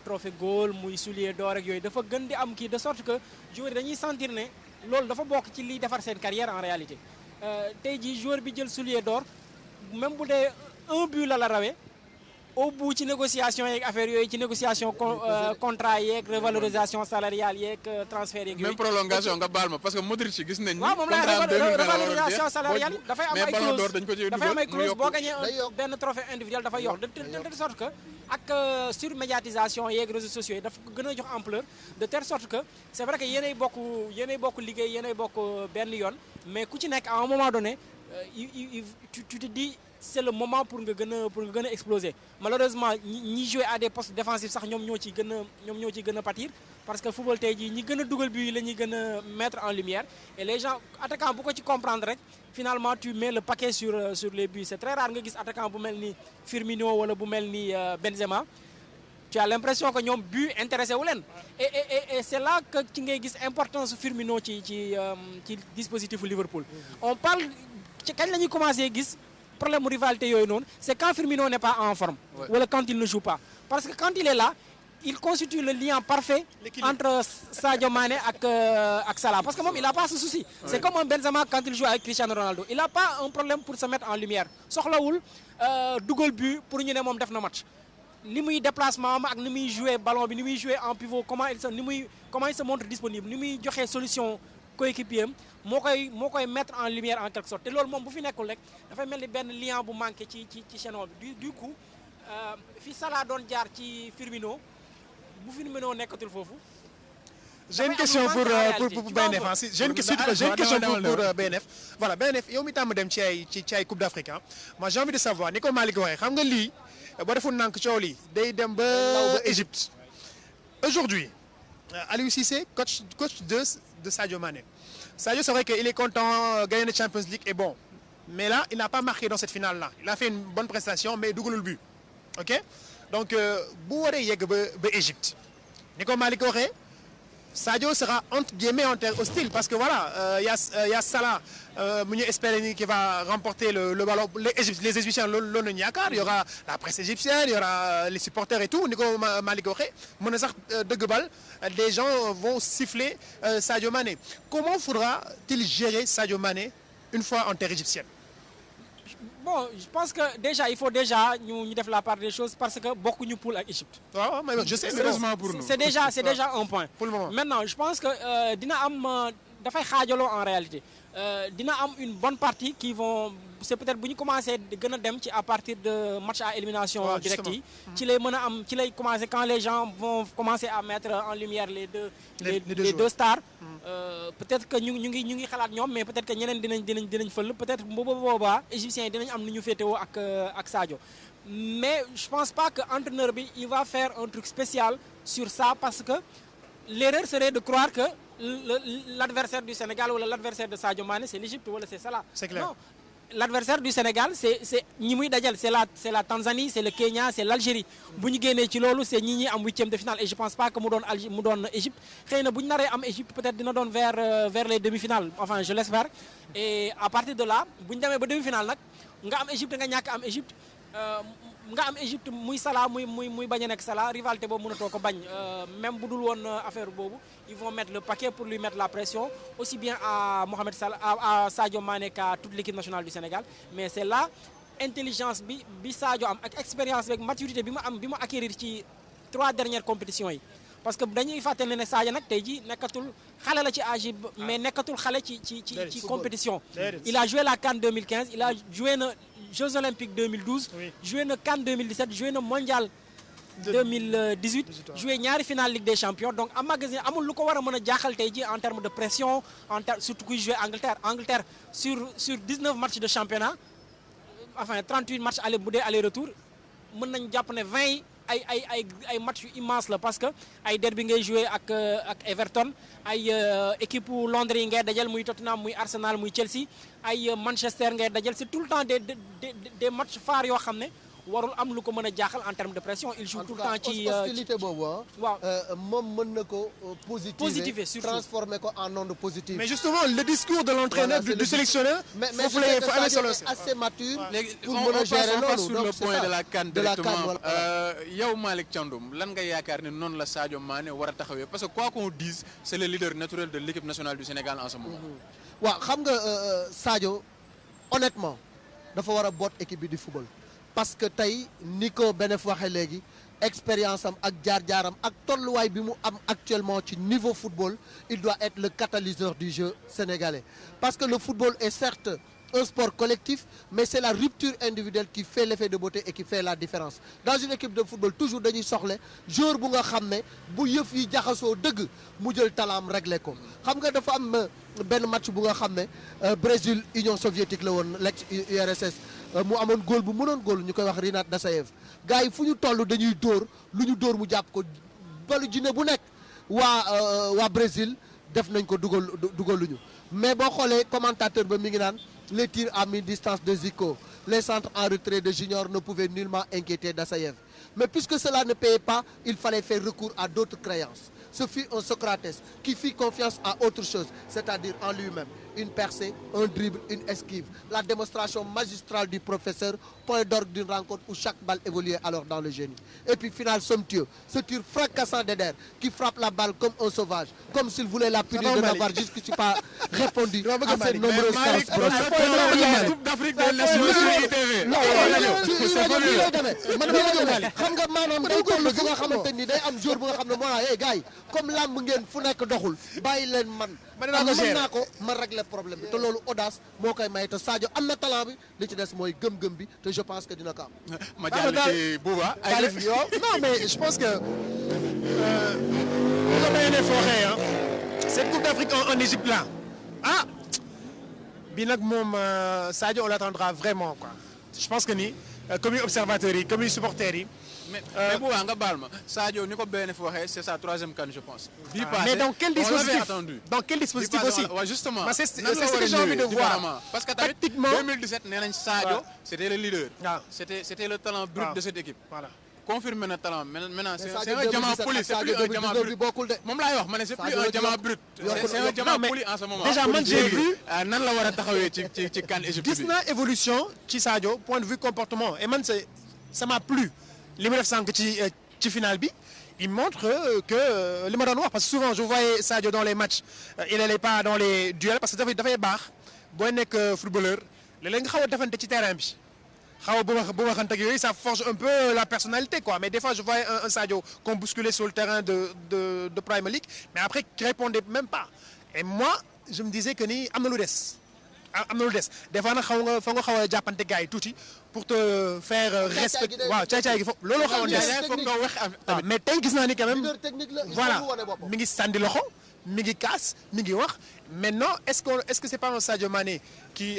trophée goal muy soulier d'or ak yooyu dafa gën di am kii de sorte que joueurs yi dañuy sentir ne loolu dafa bokk ci liy defar seen carrière en réalité tey jii joueur bi jël soulier d'or même bu dee un but la rawee au bout ci négociation yeeg affaire yooyu ci négociation contrat yeeg revalorisation salariale yeeg transfert yeeg yooyu. même prolongation nga baal ma parce que Modric gis nañ. waaw moom la revalorisation salariale dafay am ay clause dafay am ay clause boo gagné benn trophée individuel dafa yokk de telle sorte que ak surmédiatisation yeeg réseaux sociaux yi dafa gën a jox ampleur de telle sorte que c'est vrai que yéenay bokk liggéey yéenay bokk benn yoon mais ku ci nekk à un moment donné tu te dis. C'est le moment pour nga gën a exploser malheureusement ñi jouer à des postes défensifs sax ñoom ñoo ciy gën a pâtir parce que football tey jii ñi gën a dugal bi la ñuy gën a mettre en lumière et les gens attaquant bu ko ci comprendre rek finalement tu mets le paquet sur les buts c'est très rare nga gis attaquant bu mel ni Firmino wala bu mel ni Benzema tu as l'impression que ñoom but intéressé wu leen et c'est là que ci ngay gis importance Firmino ci dispositif Liverpool on parle ci kañ la ñuy commencer gis problème de rivalité yooyu noonu c'est quand Firmino n'est pas en forme wala quand il ne joue pas parce que quand il est là il constitue le lien parfait entre Sadio Mané ak Salah parce que moom il a pas ce souci c'est comme un Benzema quand il joue avec Cristiano Ronaldo il a pas un problème pour se mettre en lumière soxlawul dugal but pour ñu ne moom def na match ni muy déplacement am ak ni muy jouer ballon bi ni muy jouer en pivot comment il se montre disponible ni muy joxe solution coéquipier am moo koy mettre en lumière en quelque sorte te loolu moom bu fi nekkul rek dafay mel ni benn lien bu manqué ci chaînon bi du coup fi Salah doon jaar ci Firmino bu Firmino nekkatul foofu. J'ai une question pour BNF. J'ai une question pour BNF. Voilà BNF yow mi tàmm dem ci ay Coupe d'Afrique moi j'ai envie de savoir ni ko Malick waxee xam nga lii boo defoon nank coow lii day dem ba Égypte. Aujourd'hui Aliou Cissé coach de Sadio Mané. Sadio, c'est vrai qu'il est content, gagner la Champions League est bon. Mais là, il n'a pas marqué dans cette finale-là. Il a fait une bonne prestation, mais double le but. OK? Donc, bu waree yegg ba Égypte. Ni ko Malick waxee, Sadio sera entre guillemets en terre hostile parce que voilà, y a Salah mu ñu espérer ni qui va remporter le ballon. Les Égyptiens loolu nañu yaakaar. Il y aura la presse égyptienne, il y aura les supporters et tout. Ni ko Malick waxee, mën na sax dëgg bal. Des gens vont siffler Sadio Mané. Comment faudra-t-il gérer Sadio Mané une fois en terre égyptienne? Bon, je pense que déjà il faut déjà ñu def la part des choses parce que bokkuñu poule ak Égypte. waaw mais je sais heureusement pour nous. C'est déjà un point. Pour le moment. Maintenant, je pense que dina am dafay xaajaloo en réalité. Dina am une bonne partie qui vont c'est peut-être bu ñu commencé gën a dem ci à partir de match à élimination directe yi ci lay mën a am ci lay commencer quand les gens vont commencer à mettre en lumière les deux stars peut-être que ñu ngi xalaat ñoom mais peut-être que ñeneen dinañ fël peut-être boobaa égyptiens yi dinañ am nu ñu féetewoo ak Sadio mais je pense pas que entraîneur bi il va faire un truc spécial sur ça parce que l'erreur serait de croire que l'adversaire du Sénégal ou l'adversaire de Sadio Mané c'est l'Égypte ou c'est Salah. C'est clair. Non, l'adversaire du Sénégal c'est ñi muy dajal c'est la Tanzanie c'est le Kenya c'est l'Algérie bu ñu génnee ci loolu c'est ñi am huitième de finale et je pense pas que mu doon Égypte xëy na bu ñu naree am Égypte peut-être dina doon vers les demi-finales enfin je l'espère et à partir de là bu ñu demee ba demi-finale nag nga am Égypte nga ñàkk am Égypte nga am Égypte muy Salah muy bañ a nekk Salah rivalité boobu mënatoo ko bañ même bu dul woon affaire boobu ils vont mettre le paquet pour lui mettre la pression aussi bien à Mohamed Salah à Sadio Mané qu'à toute l'équipe nationale du Sénégal mais c'est là intelligence bi Sadio am ak expérience avec maturité bi mu acquérir ci 3 dernières compétitions yi parce que dañuy fàttali ne Sadio nag tey jii nekkatul xale la ci âge mais nekkatul xale ci compétition il a joué la CAN 2015 il a joué na Jeux Olympiques 2012 joué na CAN 2017 joué na Mondial 2018 joué ñaari finale Ligue des Champions donc am magasin amul lu ko war a mën a jaaxal tey jii en termes de pression surtout kuy joué Angleterre sur 19 matchs de championnat enfin 38 matchs bu dee aller-retour mën nañ jàpp ne 20 yi ay match yu immense la parce que ay derby ngay joué ak Everton ay équipe Londres yi ngay dajal muy Tottenham muy Arsenal muy Chelsea ay Manchester ngay dajal c'est tout le temps des matchs phares yoo xam ne warul am lu ko mën a jaaxal en termes de pression il joue tout le temps ci hostilité boobu waaw moom mën na ko positiver surtout transformer ko en onde positive. Mais justement le discours de l'entraîneur du sélectionneur mais je sais que Sadio est assez mature pour mën a gérer loolu sur le point de la CAN directement yow Malick Thiandoum lan nga yaakaar ne noonu la Sadio Mané war a taxawee parce que quoi qu'on dise c'est le leader naturel de l'équipe nationale du Sénégal en ce moment. waaw xam nga Sadio honnêtement dafa war a boot équipe bi di football. parce que tey ni ko Benef waxee léegi expérience am ak jaar-jaaram ak tolluwaay bi mu am actuellement ci niveau football il doit être le catalyseur du jeu sénégalais parce que le football est certes un sport collectif mais c'est la rupture individuelle qui fait l'effet de beauté et qui fait la différence dans une équipe de football toujours dañuy soxla joueur bu nga xam ne bu yëf yi jaxasoo dëgg mu jël talaam réglé ko xam nga dafa am benn match bu nga xam ne Brésil Union soviétique la woon l'ex-URSS mu amoon góol bu mënoon góol ñu koy wax Rinat Dassaev gars yi fu ñu toll dañuy dóor lu ñu dóor mu jàpp ko balu jinne bu nekk waa Brésil def nañ ko dugaluñu mais boo xoolee commentateur ba mi ngi naan les tirs à mi-distance de Zico les centres en retrait de Junior ne pouvaient nullement inquiéter Dassaev mais puisque cela ne payait pas il fallait faire recours à d'autres créances ce fut un Socrates qui fit confiance à autre chose c'est-à-dire en lui-même une percée, un dribble, une esquive. La démonstration magistrale du professeur, point d'orgue d'une rencontre où chaque balle évoluait alors dans le génie. Et puis finale somptueux, ce tir fracassant d'Eder qui frappe la balle comme un sauvage, comme s'il voulait la punir de n'avoir jusqu'ici pas répondu à ses nombreuses chances. Coupe d'Afrique des Nations sur ITV. xam nga maanaam day toll fu nga xamante ni day am jour bu nga xam ne moo naa hey gars yi comme làmb ngeen fu nekk doxul bàyyi leen man mën naa ko ma régler problème bi te loolu audace moo koy may te Sadio am na talent bi li ci des mooy gëm-gëm bi te je pense que dina ko am. ma jàll ci Bouba. Non mais je pense que bu ko mayee fooxee cette Coupe d'Afrique en Égypte là bi nag moom Sadio on l'attendra vraiment quoi je pense que ni comme observateurs yi comme supporters yi. mais Bouba nga baal ma Sadio ni ko BNF waxee c'est sa troisième CAN je pense. bii passé mais dans quel dispositif dans quel dispositif aussi. waaw justement c'est ce que j'ai envie de voir. parce que tamit 2017 nee nañ Sadio c'était le leader. c'était le talent brut de cette équipe. voilà confirmé na talent maintenant c'est un diamant poli c'est plus un diamant brut moom laay wax ma ne c'est plus un diamant brut c'est un diamant poli en ce moment. déjà man j'ai vu nan la war a taxawee ci CAN Égypte bi. gis naa évolution ci Sadio point de vue comportement et man ça m'a plu li mu def sànq ci finale bi il montre que li ma doon wax parce que souvent je voyais Sadio dans les matchs il n'allait pas dans les duels parce que dafay baax booy nekk footballeur léeg-léeg nga xaw a defante ci terrain bi xaw a bu ma xante ak yooyu ça forge un peu la personnalité quoi mais des fois je voyais un Sadio qu'on bousculait sur le terrain de Premier League mais après qui répondait même pas et moi je me disais que ni am na lu des des fois nag fa nga xaw a jàppante gars yi tuuti pour te faire respecter waaw caay-caay gi foofu loolu xaw a des foog nga wax tamit mais tey gis naa ni quand même voilà voilà mi ngi sànni loxo mi ngi kaas mi ngi wax maintenant est-ce que c'est pas un Sadio Mané qui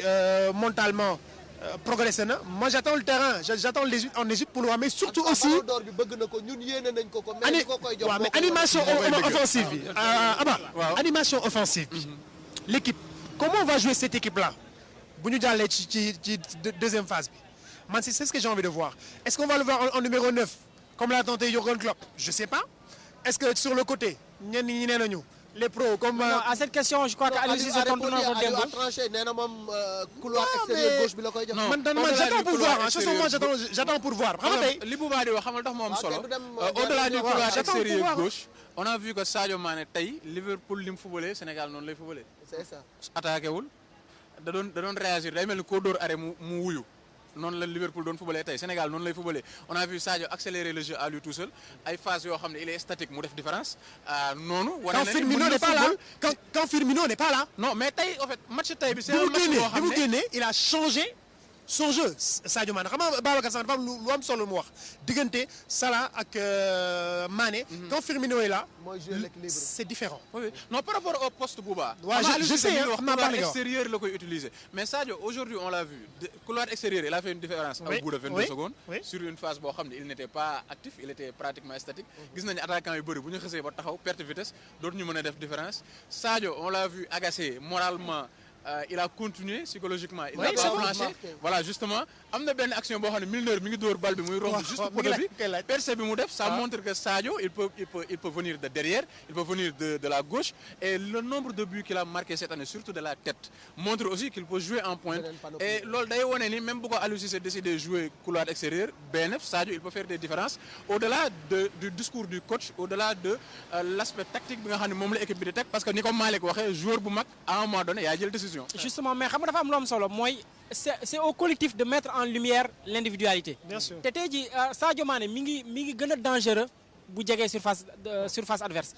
mentalement progressé na moi j'attends le terrain j'attends l'Égypte en Égypte pour le voir mais surtout aussi mais animation offensive bi animation offensive bi l'équipe comment on va jouer cette équipe-là bu ñu jàllee ci deuxième phase bi man c'est ce que j'ai envie de voir est-ce qu'on va le voir en numéro 9 comme l'a tenté Jürgen Klopp je sais pas est-ce que sur le côté ñenn ñi nee nañu les pros comme à cette question je crois que Aliou Cissé tontu na ko démb tranché nee na moom couloir extérieur gauche bi la koy jox man j'attends pour voir moi j'attends pour voir xam nga tey li Bouba di wax xam nga tax moo am solo au-delà du couloir extérieur gauche on a vu que Sadio Mané tey Liverpool li mu footballé Sénégal noonu lay footballé c'est ça attaqué wul da doon réagir day mel ni koo dóor arrêt mu wuyu noonu la Liverpool doon footballé tey Sénégal noonu lay footballé on a vu Sadio accélérer le jeu à lui tout seul ay phases yoo xam ne il est statique mu def différence noonu. quand Firmino n'est pas là quand Firmino n'est pas là. non mais tey en fait match tey bi c'est un match boo xam ne bi mu génnee il a changé son jeu Sadio Mané xam nga Babacar Sane dafa am lu am solo mu wax diggante Salah ak Mané. Quand Firmino est là. c'est différent. Oui. Non, par rapport au poste Bouba. Ouais, je sais, couloir extérieur le koy utiliser. Mais Sadio aujourd'hui on l'a vu couloir extérieur il a fait une différence au bout de 22 secondes. Sur une phase boo xam ne il n'était pas actif il était pratiquement statique. Gis nañu attaquant yu bëri bu ñu xësee ba taxaw perte vitesse dootuñu mën a def différence. Sadio on l'a vu agacé moralement. Il a continué psychologiquement. Il n'a pas flanché. Voilà justement am na benn action boo xam ne Milner mi ngi dóor bal bi muy romb juste poto bi percé bi mu def ça montre que Sadio il peut venir de derrière il peut venir de la gauche et le nombre de buts qu'il a marqué cette année surtout de la tête montre aussi qu'il peut jouer en pointe et loolu day wone ni même bu ko Aliou Cissé décidé jouer couloir extérieur BNF Sadio il peut faire des différences au-delà du discours du coach au-delà de l'aspect tactique bi nga xam ne moom la équipe bi di teg parce que ni ko Malick waxee joueur bu mag à un moment donné yaa jël décision. Justement mais xam nga dafa am lu am solo mooy c'est au collectif de mettre en lumière l'individualité. Bien sûr te tey jii Sadio Mané mi ngi gën a dangereux bu jegee surface adverse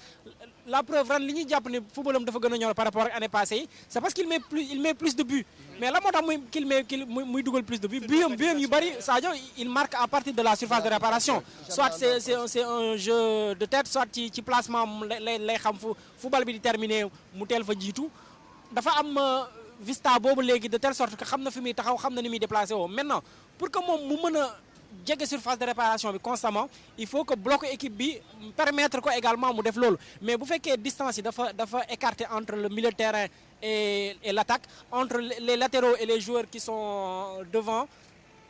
la preuve ren li ñuy jàpp ne footballam dafa gën a ñor par rapport ak année passée yi c'est parce qu'il met plus de buts mais la moo tax muy dugal plus de buts buyam yu bëri Sadio il marque à partir de la surface de réparation soit c'est un jeu de tête soit ci placement lay xam fu bal bi di terminer mu teel fa jiitu dafa am vista boobu léegi de telle sorte que xam na fi muy taxaw xam na ni muy déplacé woo maintenant pour que moom mu mën a jege surface de réparation bi constamment il faut que bloc équipe bi permettre ko également mu def loolu mais bu fekkee distance yi dafa écarté entre le milieu de terrain et l'attaque entre les latéraux et les joueurs qui sont devant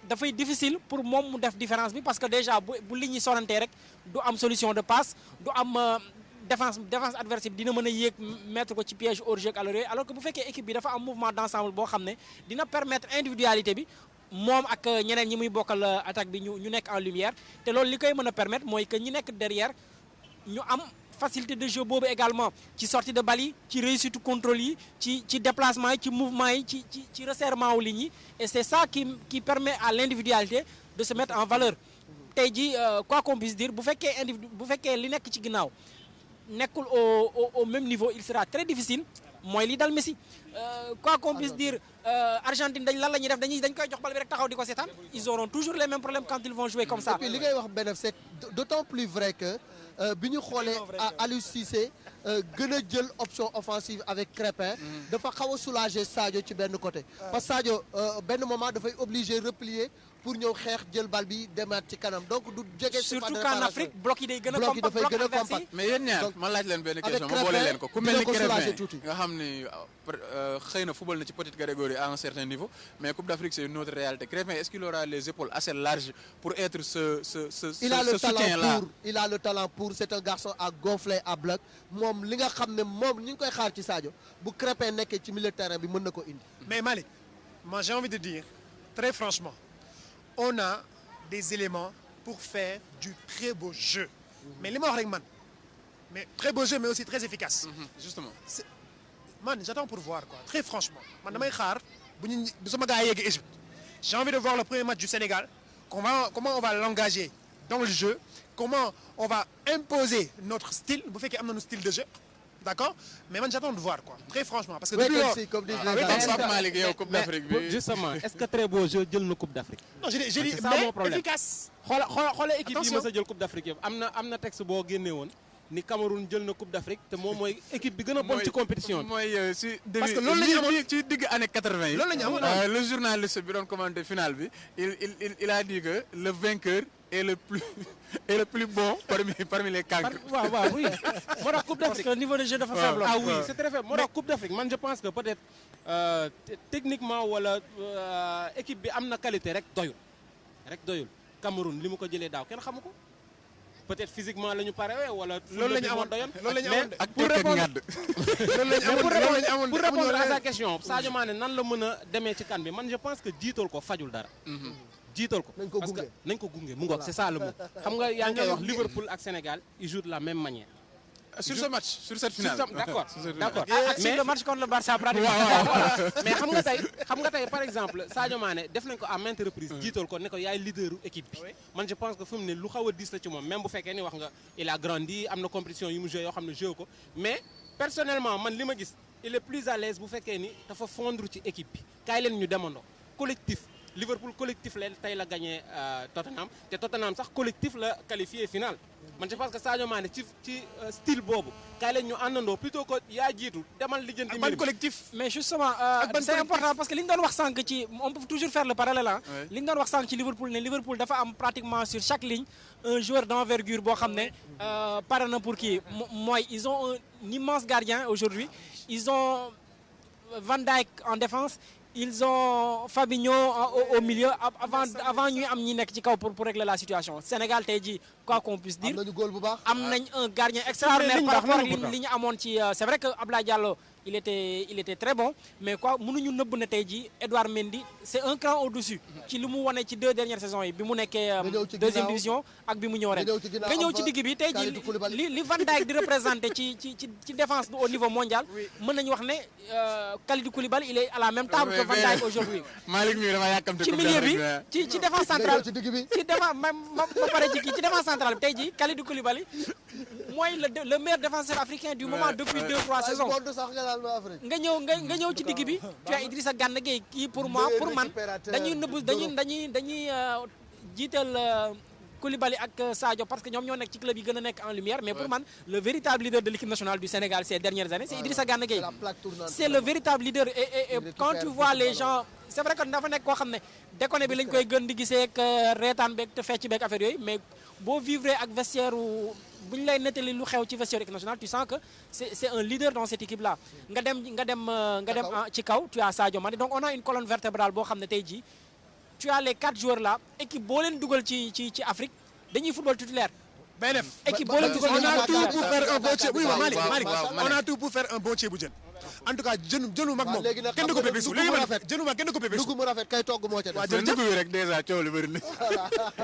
dafay difficile pour moom mu def différence bi parce que déjà bu li ñuy sorantee rek du am solution de passe du am défense adverse bi dina mën a yéeg mettre ko ci piège hors jeu alors que bu fekkee équipe bi dafa am mouvement d'ensemble boo xam ne dina permettre individualité bi moom ak ñeneen ñi muy bokkal attaque bi ñu nekk en lumière te loolu li koy mën a permettre mooy que ñi nekk derrière ñu am facilité de jeu boobu également ci sortie de balle yi ci réussite contrôle yi ci déplacement yi ci mouvement yi ci resserrement wu ligne yi et c'est ça qui permet à l'individualité de se mettre en valeur tey jii quoi qu'on puisse dire bu fekkee li nekk ci ginnaaw nekkul au même niveau il sera très difficile mooy li dal Messi quoi qu'on puisse dire Argentine dañ lan la ñuy def dañ koy jox bal bi rek taxaw di ko seetaan ils auront toujours les mêmes problèmes quand ils vont jouer comme ça. et puis li ngay wax benn c'est d'autant plus vrai que bi ñu xoolee Aliou Cissé gën a jël option offensive avec Crépin dafa xaw a soulager Sadio ci benn côté parce que Sadio benn moment dafay obligé replier pour ñëw xeex jël bal bi demaat ci kanam donc du jege. surtout qu'en Afrique bloc yi day gën a compact bloc adverse mais yéen ñaar ma laaj leen benn question ma boole leen ko ku mel ni Crépin nga xam ni xëy na football na ci petite catégorie à un certain niveau mais Coupe d'Afrique c'est une autre réalité Crépin est-ce qu'il aura les épaules assez larges pour être ce soutien là il a le talent pour c'est un garçon à gonfler à bloc moom li nga xam ne moom ñu ngi koy xaar ci Sadio bu Crépin nekkee ci milieu de terrain bi mën na ko indi. mais Malick moi j'ai envie de dire très franchement on a des éléments pour faire du très beau jeu mais li ma wax rek man mais très beau jeu mais aussi très efficace. Justement man j'attends pour voir quoi très franchement man damay xaar bu sama gars yi yegg Égypte j'ai envie de voir le premier match du Sénégal comment on va l'engager dans le jeu comment on va imposer notre style bu fekkee am nañu style de jeu d'accord mais man j'attends de voir quoi très franchement parce que depuis comme disent Malick yow Coupe d'Afrique bi justement est-ce que très beau jeu jël na Coupe d'Afrique non j'ai dit mais efficace xoola équipe yi mës a jël Coupe d'Afrique yëpp am na texte boo génne woon ni Cameroun jël na Coupe d'Afrique te moom mooy équipe bi gën a bon ci compétition bi. mooy si début parce que loolu la ñu amoon ci digg année 80 yi. loolu la ñu amoon le journaliste bi doon commenter finale bi il a dit que le vainqueur est le plus bon parmi les cancres. waaw oui. moo tax Coupe d'Afrique parce que niveau de jeu dafa faible. ah oui c'est très faible moo tax Coupe d'Afrique man je pense que peut-être techniquement wala équipe bi am na qualité rek doyul Cameroun li mu ko jëlee daaw kenn xamu ko. peut-être physiquement la ñu pare wala. loolu la ñu amoon loolu la ñu amoon ak pour répondre à sa question Sadio Mané nan la mën a demee ci kan bi man je pense que jiital ko fajul dara. jiital ko parce que nañ ko gunge mu ngoog c'est ça le mot. xam nga yaa ngi koy wax Liverpool ak Sénégal ils jouent de la même manière. sur ce match sur cette finale. d'accord mais le match contre le Barça pratiquement. mais xam nga tey par exemple Sadio Mané def nañ ko à maintes reprises jiital ko ne ko yaay leaderu équipe bi. man je pense que fi mu ne lu xaw a diis la ci moom même bu fekkee ni wax nga il a grandi am na compétition yu mu joué yoo xam ne joué ko mais personnellement man li ma gis il est plus à l'aise bu fekkee ni dafa fondre ci équipe bi kaay leen ñu demandoo collectif Liverpool collectif leen tey la gagné Tottenham te Tottenham sax collectif la qualifié final man je pense que Sadio Mané ci style boobu kaay leen ñu àndandoo plutôt que yaa jiitu demal lijjanti mbir ban collectif. mais justement c'est important parce que li ñu doon wax sànq ci on peut toujours faire le parallèle ah. li ñu doon wax sànq ci Liverpool ne Liverpool dafa am pratiquement sur chaque ligne un joueur d'envergure boo xam ne pare na pour kii mooy ils ont un immense gardien aujourd'hui ils ont Van Dijk en défense. Ils ont Fabinho au milieu avant ñuy am ñi nekk ci kaw pour régler la situation Sénégal tey jii quoi qu'on puisse dire am nañ un gardien extraordinaire par rapport ak li ñu amoon ci c'est vrai que Abdoulaye Diallo il était très bon mais quoi mënuñu nëbb na tey jii Edouard Mendy c'est un cran au-dessus ci li mu wane ci 2 dernières saisons yi bi mu nekkee deuxième division ak bi mu ñëw ren nga ñëw ci digg bi tey jii li Van Dijk di représenté ci défense bi au niveau mondial mën nañu wax ne Kalidou Koulibaly il est à la même table que Van Dijk aujourd'hui Malick mi dama yàkkamte ci milieu bi ci défense centrale ci défense ma pare ci kii ci défense centrale bi tey jii Kalidou Koulibaly mooy le meilleur défenseur africain du moment depuis 2-3 saisons nga ñëw ci digg bi tu as Idrissa Gana Gueye kii pour man dañuy nëbb dañuy jiital Koulibaly ak Sadio parce que ñoom ñoo nekk ci club yi gën a nekk en lumière mais pour man le véritable leader de l'équipe nationale du Sénégal ces dernières années c'est Idrissa Gana Gueye c'est le véritable leader et quand tu vois les gens c'est vrai que dafa nekk koo xam ne déconné bi lañ koy gën di gisee ak reetaan beeg te fecc beeg affaire yooyu mais boo vivre ak vestiaire bu ñu lay nettali lu xew ci vestiaire équipe nationale tu sens que c'est un leader dans cette équipe là nga dem ci kaw tu as Sadio Mané donc on a une colonne vertébrale boo xam ne tey jii tu as les 4 joueurs là équipe boo leen dugal ci Afrique dañuy football titulaire. équipe boo leen dugal on a tout pour faire un bon ceeb oui Malick on a tout pour faire un bon ceebu jën en tout cas jënu mag moom kenn du ko bébé su léegi man jënu mag kenn du ko bébé su dugg mu rafet kay togg moo ca def dugg bi rek déjà coow li bëri na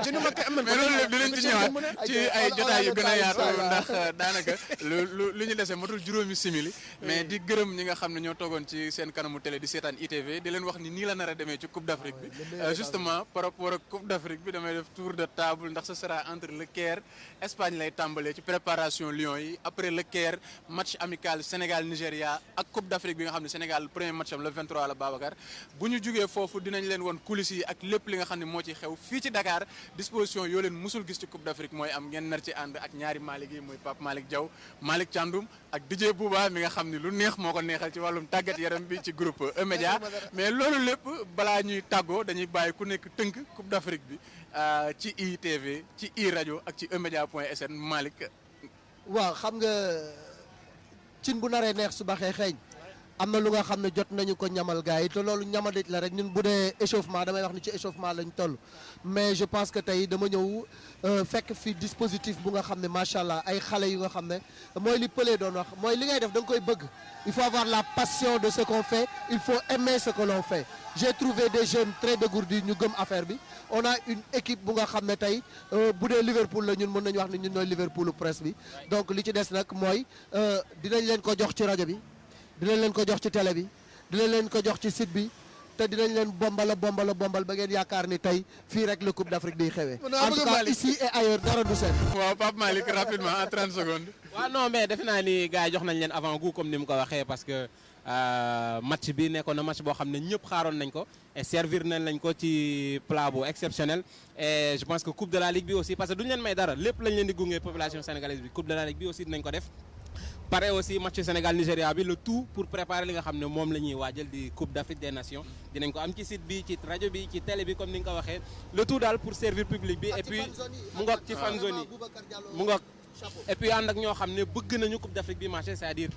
jënu mag kay am na mais loolu lépp dinañ ci ñëwaat ci ay jotaay yu gën a yaatu ndax daanaka lu ñu dese matul juróomi simili mais di gërëm ñi nga xam ne ñoo toogoon ci seen kanamu télé di seetaan ITV di leen wax ni nii la nar a demee ci Coupe d'Afrique bi justement par rapport ak Coupe d'Afrique bi damay def tour de table ndax ce sera entre le Caire Espagne lay tàmbalee ci préparation Lions yi après le Caire match amical Sénégal Nigéria ak Coupe d'Afrique bi nga xam ne Sénégal premier match am le 23 la Babacar bu ñu jugee foofu dinañ leen won coulisses yi ak lépp li nga xam ne moo ci xew fii ci Dakar disposition yoo leen musul gis ci Coupe d'Afrique mooy am ngeen nar ci ànd ak ñaari Malick yi muy Pape Malick Diaw Malick Thiandoum ak DJ Bouba mi nga xam ne lu neex moo ko neexal ci wàllum tàggat yaram bi ci groupe E-Media mais loolu lépp balaa ñuy tàggoo dañuy bàyyi ku nekk tënk Coupe d'Afrique bi ci ITV ci iRadio ak ci emedia.sn Malick. waaw xam nga cin bu naree neex su baxee xeeñ am na lu nga xam ne jot nañu ko ñamal gars yi te loolu ñamalit la rek ñun bu dee échauffement damay wax ni ci échauffement lañ toll mais je pense que tey dama ñëw fekk fi dispositif bu nga xam ne macha allah ay xale yu nga xam ne mooy li Pelé doon wax mooy li ngay def da nga koy bëgg il faut avoir la passion de ce qu'on fait il faut aimer ce que l'on fait j'ai trouvé des jeunes très dégourdis ñu gëm affaire bi on a une équipe bu nga xam ne tey bu dee Liverpool la ñun mën nañu wax ne ñun ñooy Liverpoolu presse bi donc li ci des nag mooy dinañ leen ko jox ci rajo bi dinañ leen ko jox ci télé bi dinañ leen ko jox ci site bi te dinañ leen bombal ba ngeen yaakaar ni tey fii rek la Coupe d'Afrique di xewee. en tout cas ici et ailleurs dara du seen. waaw Pape Malick rapidement en 30 secondes. waaw non mais defe naa ni gars yi jox nañ leen avant-goût comme ni mu ko waxee parce que match bi nekkoon na match boo xam ne ñëpp xaaroon nañ ko et servir nañ ko ci plat bu exceptionnel et je pense que Coupe de la Ligue bi aussi parce que duñu leen may dara lépp lañ leen di gunge population sénégalaise bi Coupe de la Ligue bi aussi dinañ ko def. pare aussi match Sénégal Nigéria bi le tout pour préparer li nga xam ne moom la ñuy waajal di Coupe d'Afrique des Nations dinañ ko am ci site bi ci rajo bi ci télé bi comme ni nga ko waxee le tout daal pour servir public bi et puis mu ngoog ci fan zone yi mu ngoog et puis ànd ak ñoo xam ne bëgg nañu Coupe d'Afrique bi marché c'est-à-dire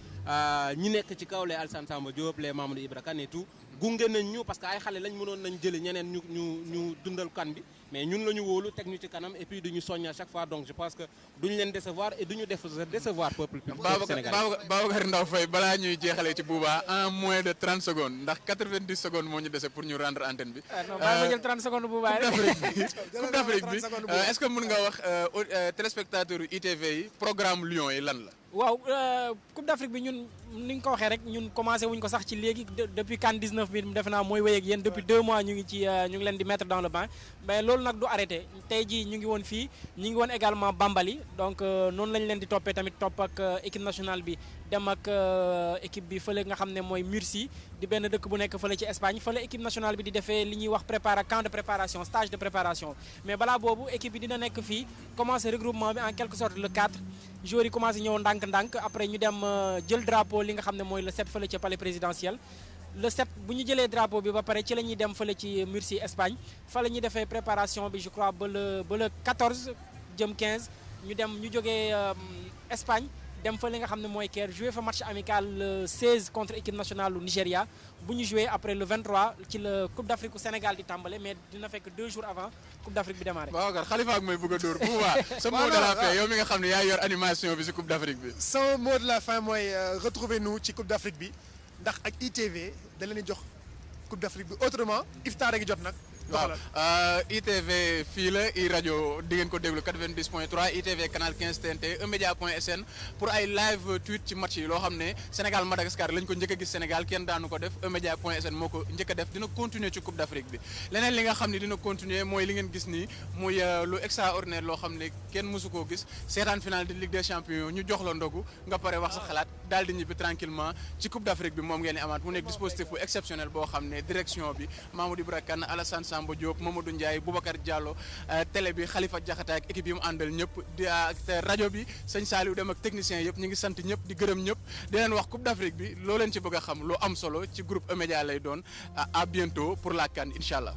ñi nekk ci kaw les Alassane Samba Diop les Mamadou Ibra Kane et tout gunge nañ ñu parce que ay xale lañ mënoon nañ jëli ñeneen ñu dundal kan bi mais ñun la ñu wóolu teg ñu ci kanam et puis duñu soññ à chaque fois donc je pense que duñu leen décevoir et duñu décevoir peuple sénégalais. Babacar Ndaw Faye balaa ñuy jeexalee ci Bouba en moins de 30 secondes ndax 90 secondes moo ñu dese pour ñu rendre antenne bi. non bàyyi ma jël 30 secondes Bouba rek. Coupe d'Afrique bi est-ce que mën nga wax téléspectateurs yu ITV yi programme Lions yi lan la. waaw Coupe d'Afrique bi ñun ni nga ko waxee rek ñun commencé wuñ ko sax ci léegi depuis CAN 19 bi defe naa mooy wéy ak yéen depuis 2 mois ñu ngi leen di mettre dans le bain mais loolu nag du arrêté tey jii ñu ngi woon fii ñu ngi woon également Bambali donc noonu lañ leen di toppee tamit topp ak équipe nationale bi dem ak équipe bi fële nga xam ne mooy Murcie di benn dëkk bu nekk fële ci Espagne fële équipe nationale bi di defee li ñuy wax camp de préparation stage de préparation mais balaa boobu équipe bi dina nekk fii commencé regroupement bi en quelque sorte le 4 joueurs yi commencé ñëw ndànk-ndànk après ñu dem jël drapeau li nga xam ne mooy le 7 fële ci palais présidentiel le 7 bu ñu jëlee drapeau bi ba pare ci la ñuy dem fële ci Murcie Espagne fa la ñuy defee préparation bi je crois ba le 14 jëm 15 ñu dem ñu jógee Espagne dem fa li nga xam ne mooy Caire joué fa match amical le 16 contre équipe nationale lu Nigéria bu ñu joué après le 23 ci la Coupe d'Afrique u Sénégal di tàmbale mais dina fekk 2 jours avant Coupe d'Afrique bi démarré. Babacar Khalifa ak mooy bëgg a dóor bu baax. sa mot de la fin yow mi nga xam ne yaa yor animation bi ci Coupe d'Afrique bi. sama mot de la fin mooy retrouvez-nous ci Coupe d'Afrique bi ndax ak ITV da leen di jox Coupe d'Afrique bi autrement iftaar gi jot nag. waaw ITV fii la iRadio di ngeen ko déglu 90.3 ITV canal 15 TNT emedia.sn pour ay live tweet ci match yi loo xam ne Sénégal Madagascar lañ ko njëkk a gis Sénégal kenn daanu ko def emedia.sn moo ko njëkk a def dina continuer ci Coupe d'Afrique bi leneen li nga xam ne dina continuer mooy li ngeen gis nii muy lu extraordinaire loo xam ne kenn mësu koo gis seetaan final de Ligue des Champions ñu jox la ndogu nga pare wax sa xalaat daal di ñibbi tranquillement ci Coupe d'Afrique bi moom ngeen di amaat mu nekk dispositif bu exceptionnel boo xam ne direction bi Mamadou Ibra Kane Alassane Samba Diop Mamadou Ndiaye Boubacar Diallo télé bi Khalifa Diakhaté ak équipe yi mu àndal ñëpp di rajo bi sëñ Saliou dem ak technicien yëpp ñu ngi sant ñëpp di gërëm ñëpp di leen wax Coupe d'Afrique bi loo leen ci bëgg a xam lu am solo ci groupe E-Media lay doon à bientôt pour la CAN incha allah.